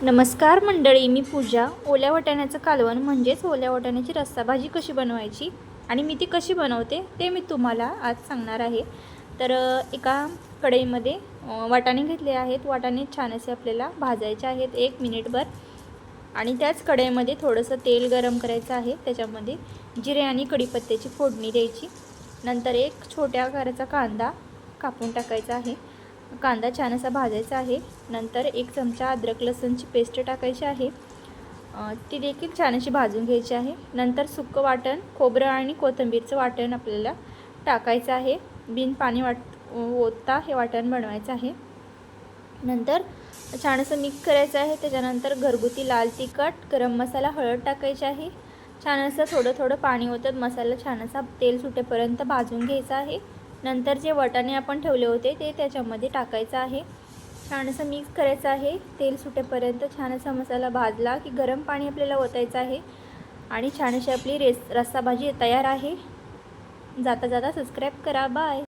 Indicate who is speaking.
Speaker 1: नमस्कार मंडळी, मी पूजा. ओल्या वाटाण्याचं कालवण म्हणजेच ओल्या वाटाण्याची रस्सा भाजी कशी बनवायची आणि मी ती कशी बनवते ते मी तुम्हाला आज सांगणार आहे. तर एका कढईमध्ये वाटाणे घेतले आहेत. वाटाणे छान असे आपल्याला भाजायचे आहेत 1 मिनिटभर आणि त्याच कढईमध्ये थोडंसं तेल गरम करायचं आहे. त्याच्यामध्ये जिरे आणि कढीपत्त्याची फोडणी द्यायची. नंतर एक छोट्या आकाराचा कांदा कापून टाकायचा आहे. कांदा छान असा भाजायचा आहे. नंतर 1 चमचा अद्रक लसूणची पेस्ट टाकायची आहे. ती देखील छान अशी भाजून घ्यायची आहे. नंतर सुक्कं वाटण, खोबरं आणि कोथिंबीरचं वाटण आपल्याला टाकायचं आहे. बिन पाणी ओतता हे वाटण बनवायचं आहे. नंतर छान असं मिक्स करायचं आहे. त्याच्यानंतर घरगुती लाल तिखट, गरम मसाला, हळद टाकायची आहे. छान असं थोडं थोडं पाणी ओतत मसाला छान असा तेल सुटेपर्यंत भाजून घ्यायचा आहे. नंतर जे वाटाणे आपण ठेवले होते ते त्याच्यामध्ये टाकायचं आहे. छान असं मिक्स करायचं आहे. तेल सुटेपर्यंत छान असा मसाला भाजला की गरम पाणी आपल्याला ओतायचं आहे आणि छान अशी आपली रस्सा भाजी तयार आहे. जाता जाता सबस्क्राईब करा. बाय.